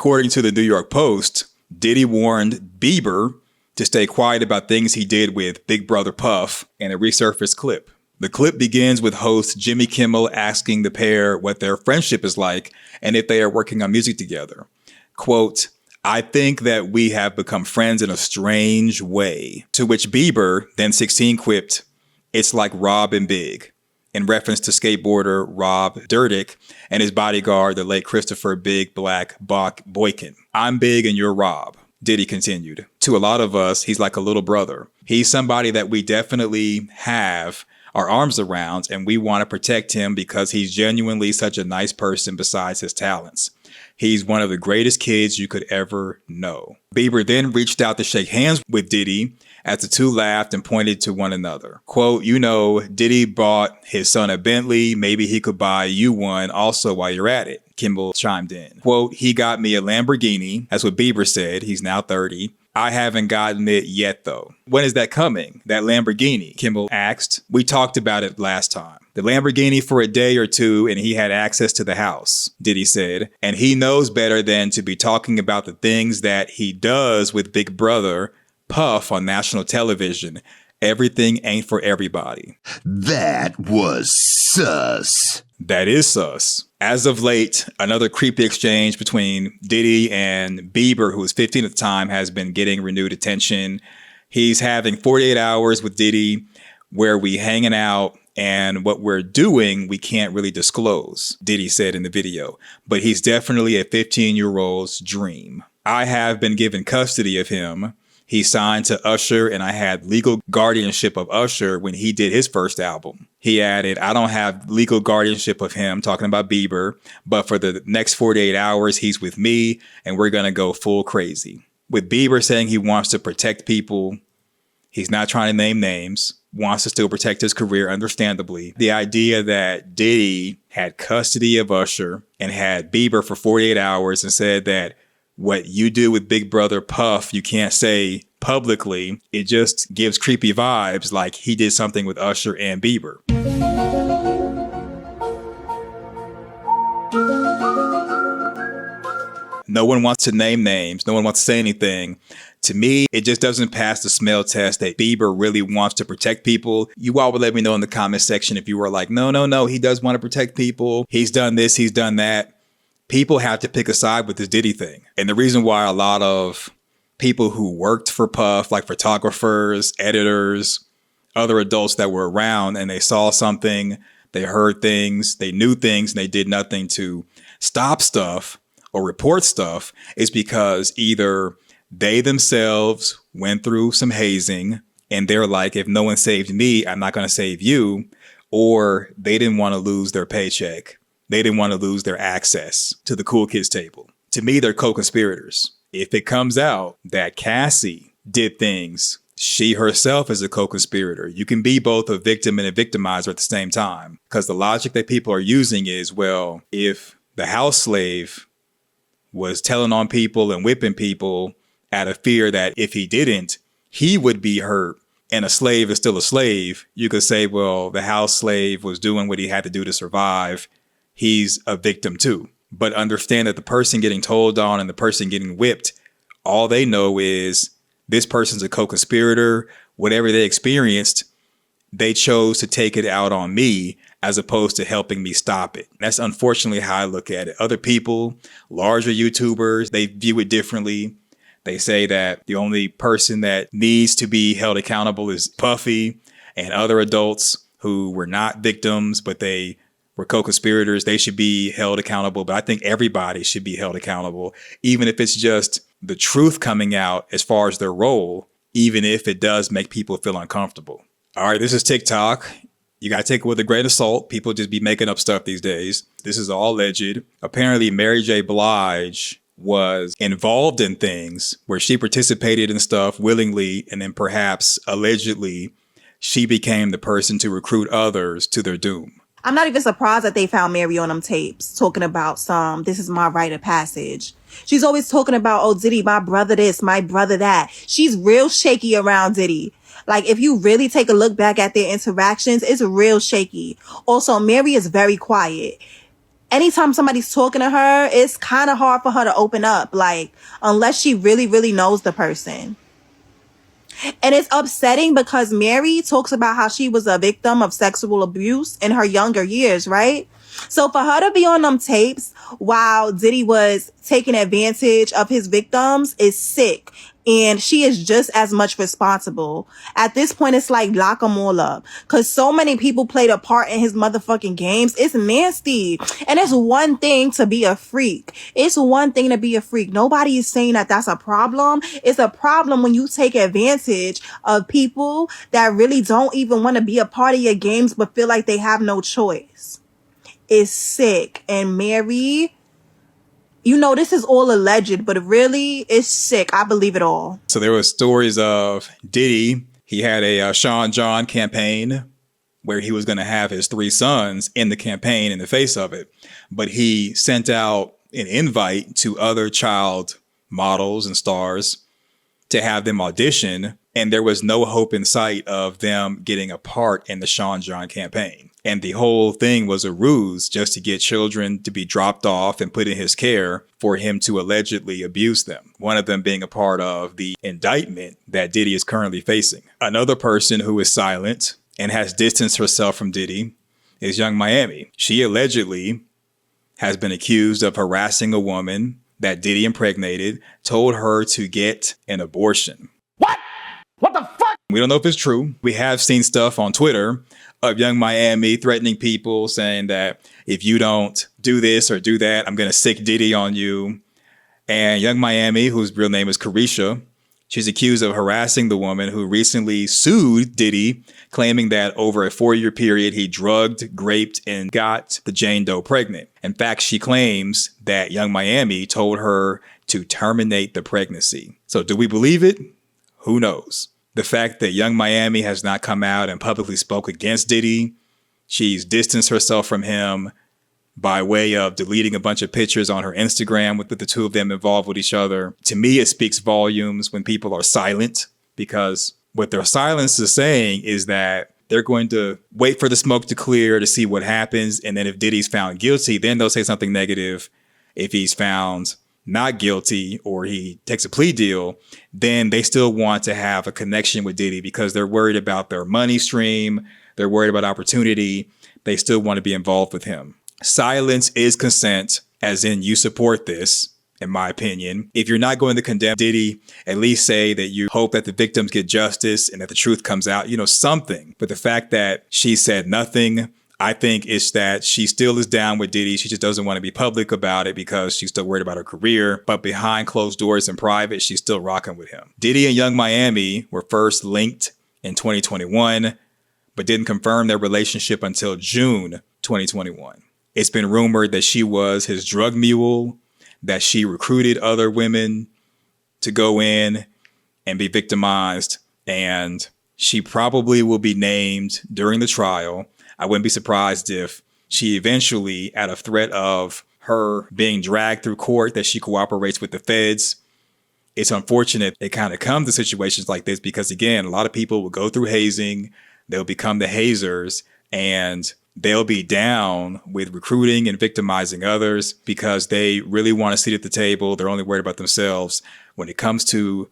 according to the New York Post, Diddy warned Bieber to stay quiet about things he did with Big Brother Puff in a resurfaced clip. The clip begins with host Jimmy Kimmel asking the pair what their friendship is like and if they are working on music together. Quote, "I think that we have become friends in a strange way." To which Bieber, then 16, quipped, "It's like Rob and Big," in reference to skateboarder Rob Dyrdek and his bodyguard, the late Christopher Big Black Bach Boykin. "I'm Big and you're Rob," Diddy continued. "To a lot of us, he's like a little brother. He's somebody that we definitely have our arms around, and we want to protect him because he's genuinely such a nice person besides his talents. He's one of the greatest kids you could ever know." Bieber then reached out to shake hands with Diddy as the two laughed and pointed to one another. Quote, "You know, Diddy bought his son a Bentley. Maybe he could buy you one also while you're at it," Kimmel chimed in. Quote, "He got me a Lamborghini." That's what Bieber said. He's now 30. "I haven't gotten it yet, though." "When is that coming, that Lamborghini?" Kimmel asked. "We talked about it last time. The Lamborghini for a day or two, and he had access to the house," Diddy said. "And he knows better than to be talking about the things that he does with Big Brother Puff on national television. Everything ain't for everybody." That was sus. That is sus. As of late, another creepy exchange between Diddy and Bieber, who was 15 at the time, has been getting renewed attention. He's having 48 hours with Diddy where we hanging out, and what we're doing, we can't really disclose, Diddy said in the video. But he's definitely a 15-year-old's dream. "I have been given custody of him. He signed to Usher, and I had legal guardianship of Usher when he did his first album." He added, "I don't have legal guardianship of him," talking about Bieber, "but for the next 48 hours, he's with me, and we're going to go full crazy." With Bieber saying he wants to protect people, he's not trying to name names, wants to still protect his career, understandably. The idea that Diddy had custody of Usher and had Bieber for 48 hours and said that what you do with Big Brother Puff, you can't say publicly. It just gives creepy vibes like he did something with Usher and Bieber. No one wants to name names. No one wants to say anything. To me, it just doesn't pass the smell test that Bieber really wants to protect people. You all would let me know in the comment section if you were like, no, he does want to protect people. He's done this, he's done that. People have to pick a side with this Diddy thing. And the reason why a lot of people who worked for Puff, like photographers, editors, other adults that were around, and they saw something, they heard things, they knew things, and they did nothing to stop stuff or report stuff, is because either they themselves went through some hazing and they're like, if no one saved me, I'm not going to save you, or they didn't want to lose their paycheck. They didn't want to lose their access to the cool kids table. To me, they're co-conspirators. If it comes out that Cassie did things, she herself is a co-conspirator. You can be both a victim and a victimizer at the same time. Because the logic that people are using is, well, if the house slave was telling on people and whipping people out of fear that if he didn't, he would be hurt, and a slave is still a slave, you could say, well, the house slave was doing what he had to do to survive. He's a victim too. But understand that the person getting told on and the person getting whipped, all they know is this person's a co-conspirator. Whatever they experienced, they chose to take it out on me as opposed to helping me stop it. That's unfortunately how I look at it. Other people, larger YouTubers, they view it differently. They say that the only person that needs to be held accountable is Puffy, and other adults who were not victims, but they were co-conspirators. They should be held accountable. But I think everybody should be held accountable, even if it's just the truth coming out as far as their role, even if it does make people feel uncomfortable. All right, this is TikTok. You got to take it with a grain of salt. People just be making up stuff these days. This is all alleged. Apparently, Mary J. Blige was involved in things where she participated in stuff willingly, and then perhaps allegedly she became the person to recruit others to their doom. I'm not even surprised that they found Mary on them tapes talking about this is my rite of passage. She's always talking about, oh, Diddy, my brother this, my brother that. She's real shaky around Diddy. Like, if you really take a look back at their interactions, it's real shaky. Also, Mary is very quiet. anytime somebody's talking to her, it's kind of hard for her to open up, like, unless she really, really knows the person. And it's upsetting because Mary talks about how she was a victim of sexual abuse in her younger years, right? So for her to be on them tapes while Diddy was taking advantage of his victims is sick. And she is just as much responsible. At this point, it's like lock them all up. Cause so many people played a part in his motherfucking games. It's nasty. And it's one thing to be a freak. It's one thing to be a freak. Nobody is saying that that's a problem. It's a problem when you take advantage of people that really don't even want to be a part of your games, but feel like they have no choice. It's sick. And Mary, you know, this is all alleged, but really, it's sick. I believe it all. So there were stories of Diddy. He had a Sean John campaign where he was going to have his 3 sons in the campaign in the face of it. But he sent out an invite to other child models and stars to have them audition. And there was no hope in sight of them getting a part in the Sean John campaign. And the whole thing was a ruse just to get children to be dropped off and put in his care for him to allegedly abuse them. One of them being a part of the indictment that Diddy is currently facing. Another person who is silent and has distanced herself from Diddy is Young Miami. She allegedly has been accused of harassing a woman that Diddy impregnated, told her to get an abortion. What? What the fuck? We don't know if it's true. We have seen stuff on Twitter of Young Miami threatening people, saying that if you don't do this or do that, I'm going to sick Diddy on you. And Young Miami, whose real name is Carisha, she's accused of harassing the woman who recently sued Diddy, claiming that over a 4-year period, he drugged, raped, and got the Jane Doe pregnant. In fact, she claims that Young Miami told her to terminate the pregnancy. So do we believe it? Who knows? The fact that Young Miami has not come out and publicly spoke against Diddy, she's distanced herself from him by way of deleting a bunch of pictures on her Instagram with the two of them involved with each other. To me, it speaks volumes when people are silent, because what their silence is saying is that they're going to wait for the smoke to clear to see what happens. And then if Diddy's found guilty, then they'll say something negative. If he's found not guilty or he takes a plea deal, then they still want to have a connection with Diddy because they're worried about their money stream. They're worried about opportunity. They still want to be involved with him. Silence is consent, as in you support this, in my opinion. If you're not going to condemn Diddy, at least say that you hope that the victims get justice and that the truth comes out, something. But the fact that she said nothing, I think it's that she still is down with Diddy. She just doesn't want to be public about it because she's still worried about her career. But behind closed doors in private, she's still rocking with him. Diddy and Young Miami were first linked in 2021, but didn't confirm their relationship until June 2021. It's been rumored that she was his drug mule, that she recruited other women to go in and be victimized, and she probably will be named during the trial. I wouldn't be surprised if she eventually, at a threat of her being dragged through court, that she cooperates with the feds. It's unfortunate it kind of comes to situations like this because, again, a lot of people will go through hazing, they'll become the hazers, and they'll be down with recruiting and victimizing others because they really want a seat at the table. They're only worried about themselves. When it comes to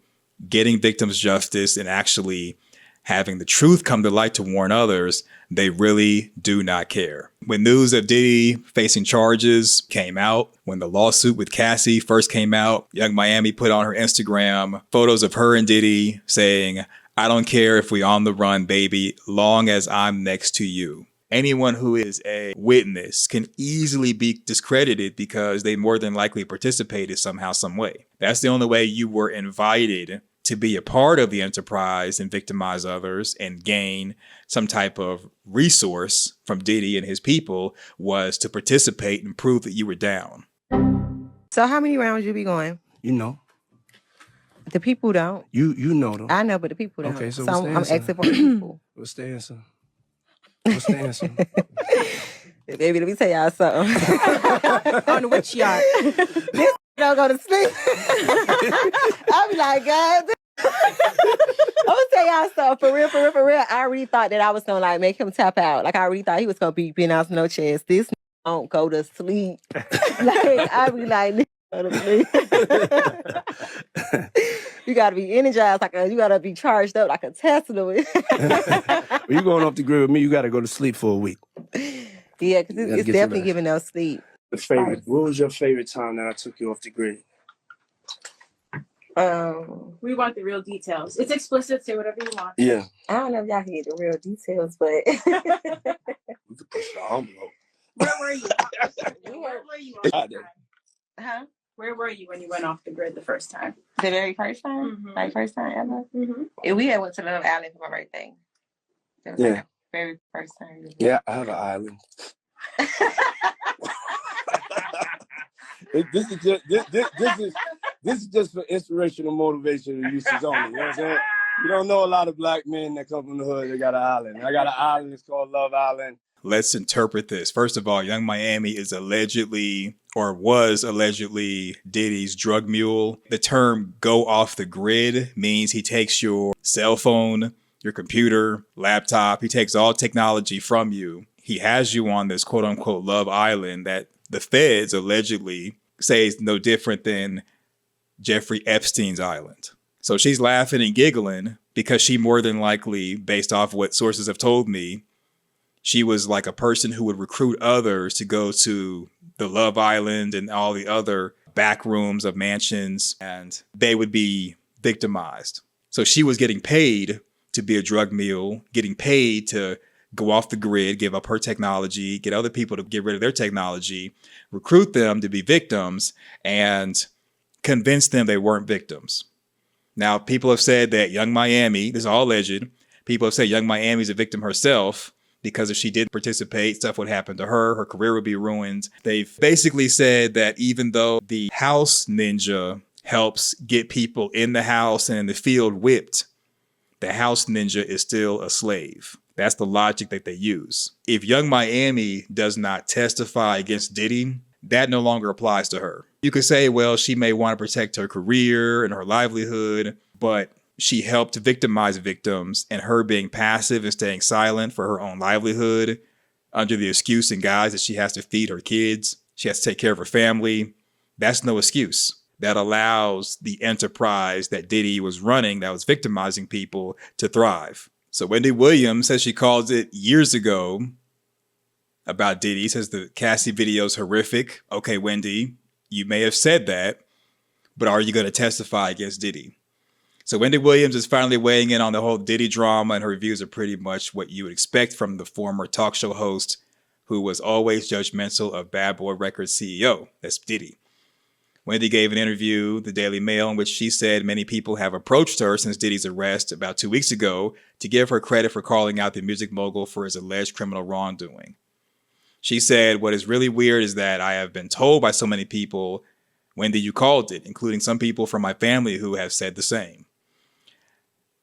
getting victims justice and actually having the truth come to light to warn others, they really do not care. When news of Diddy facing charges came out, when the lawsuit with Cassie first came out, Young Miami put on her Instagram photos of her and Diddy saying, "I don't care if we on the run, baby, long as I'm next to you." Anyone who is a witness can easily be discredited because they more than likely participated somehow, some way. That's the only way you were invited to be a part of the enterprise and victimize others and gain some type of resource from Diddy and his people, was to participate and prove that you were down. So how many rounds you be going? You know. The people don't. You know though. I know, but the people don't. Okay, so I'm what's the asking for the people. What's the answer? What's the answer? Baby, let me tell y'all something. On the witch yacht. This don't go to sleep. I'll be like, God. I'm gonna tell y'all something. For real. I already thought that I was gonna make him tap out. Like I already thought he was gonna be being out no chance. This don't go to sleep. Like, I be like, go to sleep. You gotta be energized, you gotta be charged up like a Tesla. When you going off the grid with me, you gotta go to sleep for a week. Yeah, because it's definitely giving them sleep. What was your favorite time that I took you off the grid? We want the real details. It's explicit. Say whatever you want. Yeah. I don't know if y'all can get the real details, but We could push the envelope. Where were you? Where were you? huh? Where were you when you went off the grid the first time? The very first time? Mm-hmm. Like first time ever? Mm-hmm. And we had went to Love Island for my birthday. That was like the very first time. Yeah, I have an island. This is just for inspirational motivation and uses only. You know what I'm saying? You don't know a lot of black men that come from the hood that got an island. I got an island. It's called Love Island. Let's interpret this. First of all, Young Miami is allegedly, or was allegedly, Diddy's drug mule. The term go off the grid means he takes your cell phone, your computer, laptop. He takes all technology from you. He has you on this quote unquote Love Island that the feds allegedly say is no different than Jeffrey Epstein's island. So she's laughing and giggling because she more than likely, based off what sources have told me, she was like a person who would recruit others to go to the Love Island and all the other back rooms of mansions, and they would be victimized. So she was getting paid to be a drug mule, getting paid to go off the grid, give up her technology, get other people to get rid of their technology, recruit them to be victims, and convince them they weren't victims. Now, people have said that Young Miami, this is all alleged, people have said Young Miami's a victim herself, because if she did participate, stuff would happen to her. Her career would be ruined. They've basically said that even though the house ninja helps get people in the house and in the field whipped, the house ninja is still a slave. That's the logic that they use. If Young Miami does not testify against Diddy, that no longer applies to her. You could say, well, she may want to protect her career and her livelihood, but she helped victimize victims, and her being passive and staying silent for her own livelihood under the excuse and guise that she has to feed her kids, she has to take care of her family, that's no excuse. That allows the enterprise that Diddy was running that was victimizing people to thrive. So Wendy Williams says she called it years ago about Diddy, says the Cassie video is horrific. Okay, Wendy, you may have said that, but are you going to testify against Diddy? So Wendy Williams is finally weighing in on the whole Diddy drama, and her reviews are pretty much what you would expect from the former talk show host who was always judgmental of Bad Boy Records CEO. That's Diddy. Wendy gave an interview, the Daily Mail, in which she said many people have approached her since Diddy's arrest about 2 weeks ago to give her credit for calling out the music mogul for his alleged criminal wrongdoing. She said, what is really weird is that I have been told by so many people, Wendy, you called it, including some people from my family who have said the same.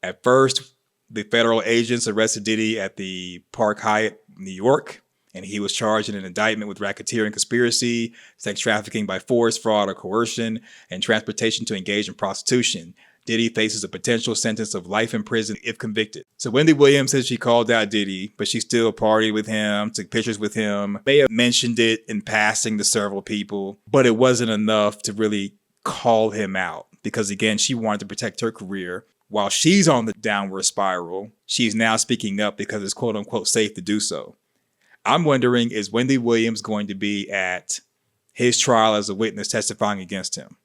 At first, the federal agents arrested Diddy at the Park Hyatt, New York, and he was charged in an indictment with racketeering, conspiracy, sex trafficking by force, fraud or coercion, and transportation to engage in prostitution. Diddy faces a potential sentence of life in prison if convicted. So Wendy Williams says she called out Diddy, but she still partied with him, took pictures with him, may have mentioned it in passing to several people, but it wasn't enough to really call him out because, again, she wanted to protect her career. While she's on the downward spiral, she's now speaking up because it's quote unquote safe to do so. I'm wondering, is Wendy Williams going to be at his trial as a witness testifying against him?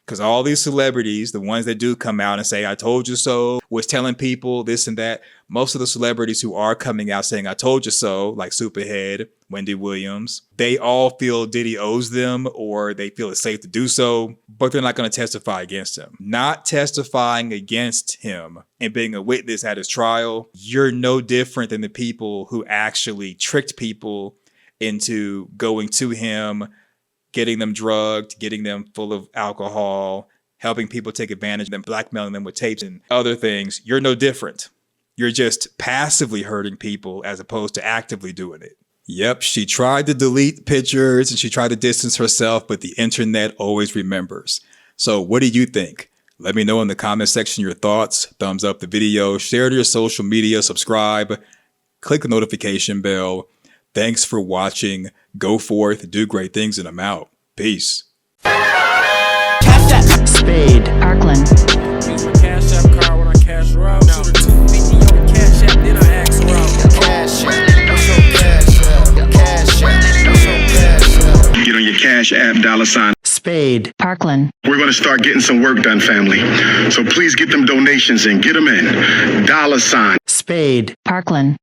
Because all these celebrities, the ones that do come out and say, I told you so, was telling people this and that, most of the celebrities who are coming out saying, I told you so, like Superhead, Wendy Williams, they all feel Diddy owes them or they feel it's safe to do so, but they're not going to testify against him. Not testifying against him and being a witness at his trial, you're no different than the people who actually tricked people into going to him, getting them drugged, getting them full of alcohol, helping people take advantage of them, blackmailing them with tapes and other things. You're no different. You're just passively hurting people as opposed to actively doing it. Yep, she tried to delete pictures and she tried to distance herself, but the internet always remembers. So what do you think? Let me know in the comment section your thoughts. Thumbs up the video, share to your social media, subscribe, click the notification bell. Thanks for watching. Go forth, do great things, and I'm out. Peace. Spade. Parkland. Use my Cash App card when I cash her out. Shoot her 250 on the Cash App, then I ask her out. Cash App, what's your Cash App? Cash App, what's your Cash App? Get on your Cash App, $ Spade. Parkland. We're going to start getting some work done, family. So please get them donations in. Get them in. $. Spade. Parkland.